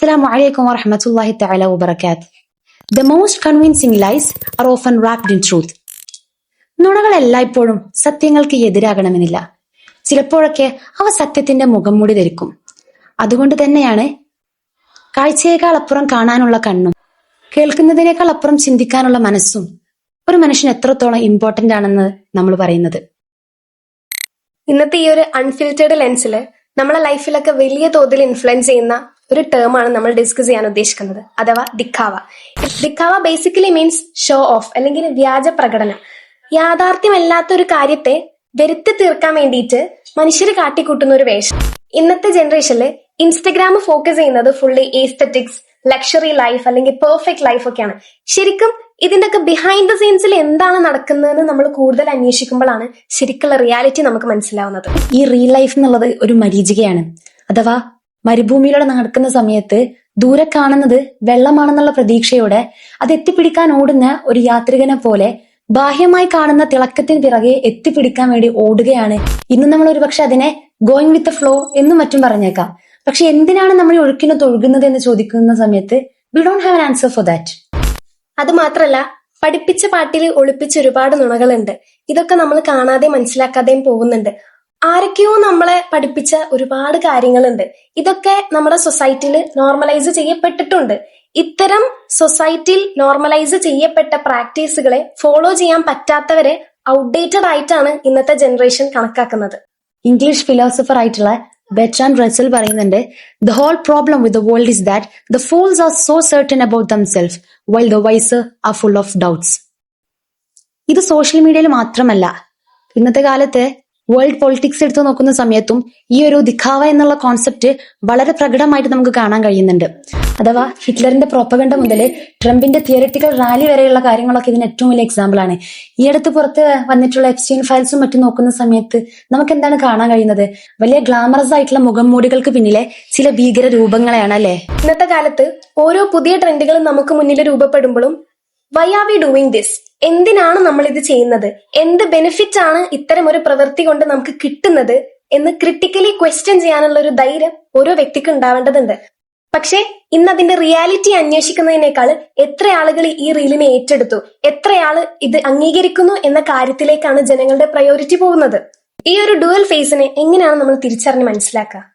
Assalamu alaikum wa rahmatullahi ta'ala wa barakatuh. The most convincing lies are often wrapped in truth. നുണകൾ എല്ലായ്പ്പോഴും സത്യങ്ങൾക്ക് എതിരാകണമെന്നില്ല. ചിലപ്പോഴൊക്കെ അവ സത്യത്തിന്റെ മുഖംമൂടി ധരിക്കും. അതുകൊണ്ട് തന്നെയാണ് കാഴ്ചയേക്കാൾ അപ്പുറം കാണാനുള്ള കണ്ണും കേൾക്കുന്നതിനേക്കാൾ അപ്പുറം ചിന്തിക്കാനുള്ള മനസ്സും ഒരു മനുഷ്യന് എത്രത്തോളം ഇമ്പോർട്ടന്റ് ആണെന്ന് നമ്മൾ പറയുന്നത്. ഇന്നത്തെ ഈ ഒരു അൺഫിൽറ്റേർഡ് ലെൻസിൽ നമ്മളെ ലൈഫിലൊക്കെ വലിയ തോതിൽ ഇൻഫ്ലുവൻസ് ചെയ്യുന്ന ഒരു ടേം ആണ് നമ്മൾ ഡിസ്കസ് ചെയ്യാൻ ഉദ്ദേശിക്കുന്നത്, അഥവാ ദിഖാവ. ദിഖാവ ബേസിക്കലി മീൻസ് ഷോ ഓഫ് അല്ലെങ്കിൽ വ്യാജ പ്രകടനം. യാഥാർത്ഥ്യമല്ലാത്ത ഒരു കാര്യത്തെ വരുത്തി തീർക്കാൻ വേണ്ടിയിട്ട് മനുഷ്യർ കാട്ടിക്കൂട്ടുന്ന ഒരു വേഷം. ഇന്നത്തെ ജനറേഷനിൽ ഇൻസ്റ്റഗ്രാം ഫോക്കസ് ചെയ്യുന്നത് ഫുള്ളി എസ്തെറ്റിക്സ്, ലക്ഷറി ലൈഫ് അല്ലെങ്കിൽ പെർഫെക്റ്റ് ലൈഫ് ഒക്കെയാണ്. ശരിക്കും ഇതിന്റെയൊക്കെ ബിഹൈൻഡ് ദ സീൻസിൽ എന്താണ് നടക്കുന്നതെന്ന് നമ്മൾ കൂടുതൽ അന്വേഷിക്കുമ്പോഴാണ് ശരിക്കുള്ള റിയാലിറ്റി നമുക്ക് മനസ്സിലാവുന്നത്. ഈ റിയൽ ലൈഫ് എന്നുള്ളത് ഒരു മരീചികയാണ്. അഥവാ മരുഭൂമിയിലൂടെ നടക്കുന്ന സമയത്ത് ദൂരെ കാണുന്നത് വെള്ളമാണെന്നുള്ള പ്രതീക്ഷയോടെ അത് എത്തിപ്പിടിക്കാൻ ഓടുന്ന ഒരു യാത്രികനെ പോലെ ബാഹ്യമായി കാണുന്ന തിളക്കത്തിന് പിറകെ എത്തിപ്പിടിക്കാൻ വേണ്ടി ഓടുകയാണ്. ഇന്ന് നമ്മൾ ഒരുപക്ഷെ അതിനെ ഗോയിങ് വിത്ത് ദ ഫ്ലോ എന്നും മറ്റും പറഞ്ഞേക്കാം. പക്ഷെ എന്തിനാണ് നമ്മൾ ഒഴുക്കിനൊത്ത് ഒഴുകുന്നത് എന്ന് ചോദിക്കുന്ന സമയത്ത് we don't have an answer for that. അത് മാത്രല്ല, പഠിപ്പിച്ച പാട്ടിൽ ഒളിപ്പിച്ച ഒരുപാട് നുണകളുണ്ട്. ഇതൊക്കെ നമ്മൾ കാണാതെ മനസ്സിലാക്കാതെയും പോകുന്നുണ്ട്. ആരൊക്കെയോ നമ്മളെ പഠിപ്പിച്ച ഒരുപാട് കാര്യങ്ങളുണ്ട്. ഇതൊക്കെ നമ്മുടെ സൊസൈറ്റിയിൽ നോർമലൈസ് ചെയ്യപ്പെട്ടിട്ടുണ്ട്. ഇത്തരം സൊസൈറ്റിയിൽ നോർമലൈസ് ചെയ്യപ്പെട്ട പ്രാക്ടീസുകളെ ഫോളോ ചെയ്യാൻ പറ്റാത്തവരെ ഔട്ട്ഡേറ്റഡ് ആയിട്ടാണ് ഇന്നത്തെ ജനറേഷൻ കണക്കാക്കുന്നത്. ഇംഗ്ലീഷ് ഫിലോസഫർ ആയിട്ടുള്ള ബെർട്രാൻഡ് റസൽ പറയുന്നുണ്ട്, the whole problem with the world is that the fools are so certain about themselves while the wiser are full of doubts. ഇത് സോഷ്യൽ മീഡിയയിൽ മാത്രമല്ല, ഇന്നത്തെ കാലത്ത് വേൾഡ് പൊളിറ്റിക്സ് എടുത്തു നോക്കുന്ന സമയത്തും ഈ ഒരു ദിഖാവ എന്നുള്ള കോൺസെപ്റ്റ് വളരെ പ്രകടമായിട്ട് നമുക്ക് കാണാൻ കഴിയുന്നുണ്ട്. അഥവാ ഹിറ്റ്ലറിന്റെ പ്രൊപ്പഗണ്ട മുതൽ ട്രംപിന്റെ തിയറിറ്റിക്കൽ റാലി വരെയുള്ള കാര്യങ്ങളൊക്കെ ഇതിന് ഏറ്റവും വലിയ എക്സാമ്പിൾ ആണ്. ഈ അടുത്ത് പുറത്ത് വന്നിട്ടുള്ള എപ്സ്റ്റീൻ ഫയൽസും മറ്റും നോക്കുന്ന സമയത്ത് നമുക്ക് എന്താണ് കാണാൻ കഴിയുന്നത്? വലിയ ഗ്ലാമറസ് ആയിട്ടുള്ള മുഖംമൂടികൾക്ക് പിന്നിലെ ചില ഭീകര രൂപങ്ങളെയാണ് അല്ലെ. ഇന്നത്തെ കാലത്ത് ഓരോ പുതിയ ട്രെൻഡുകളും നമുക്ക് മുന്നിൽ രൂപപ്പെടുമ്പോഴും why are we doing this, എന്തിനാണ് നമ്മൾ ഇത് ചെയ്യുന്നത്, എന്ത് ബെനിഫിറ്റ് ആണ് ഇത്തരം ഒരു പ്രവൃത്തി കൊണ്ട് നമുക്ക് കിട്ടുന്നത് എന്ന് ക്രിട്ടിക്കലി ക്വസ്റ്റ്യൻ ചെയ്യാനുള്ള ഒരു ധൈര്യം ഓരോ വ്യക്തിക്ക് ഉണ്ടാവേണ്ടതുണ്ട്. പക്ഷെ ഇന്ന് അതിന്റെ റിയാലിറ്റി അന്വേഷിക്കുന്നതിനേക്കാൾ എത്ര ആളുകൾ ഈ റീലിനെ ഏറ്റെടുത്തു, എത്രയാള് ഇത് അംഗീകരിക്കുന്നു എന്ന കാര്യത്തിലേക്കാണ് ജനങ്ങളുടെ പ്രയോറിറ്റി പോകുന്നത്. ഈ ഒരു ഡുവൽ ഫേസിനെ എങ്ങനെയാണ് നമ്മൾ തിരിച്ചറിഞ്ഞ് മനസ്സിലാക്കുക?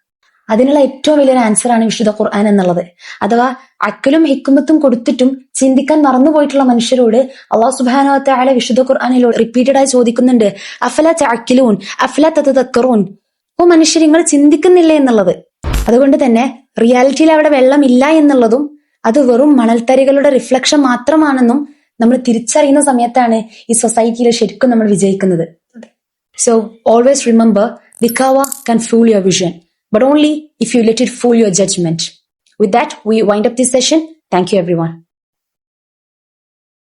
അതിനുള്ള ഏറ്റവും വലിയൊരു ആൻസർ ആണ് വിശുദ്ധ ഖുർആൻ എന്നുള്ളത്. അഥവാ അക്കലും ഹിക്കുമത്തും കൊടുത്തിട്ടും ചിന്തിക്കാൻ മറന്നുപോയിട്ടുള്ള മനുഷ്യരോട് അള്ളാഹു സുബ്ഹാനഹു വ തആല വിശുദ്ധ ഖുർആനിലൂടെ റിപ്പീറ്റഡ് ആയി ചോദിക്കുന്നുണ്ട്, അഫല തഅഖിലൂൻ അഫല തതദക്കറൂൻ, ഓ മനുഷ്യർ നിങ്ങൾ ചിന്തിക്കുന്നില്ലേ എന്നുള്ളത്. അതുകൊണ്ട് തന്നെ റിയാലിറ്റിയിൽ അവിടെ വെള്ളമില്ല എന്നുള്ളതും അത് വെറും മണൽത്തരികളുടെ റിഫ്ലക്ഷൻ മാത്രമാണെന്നും നമ്മൾ തിരിച്ചറിയുന്ന സമയത്താണ് ഈ സൊസൈറ്റിയിൽ ശരിക്കും നമ്മൾ വിജയിക്കുന്നത്. സോ ഓൾവേസ് റിമെമ്പർ, ദിഖാവ can fool your vision, but only if you let it fool your judgment. With that, we wind up this session. Thank you, everyone.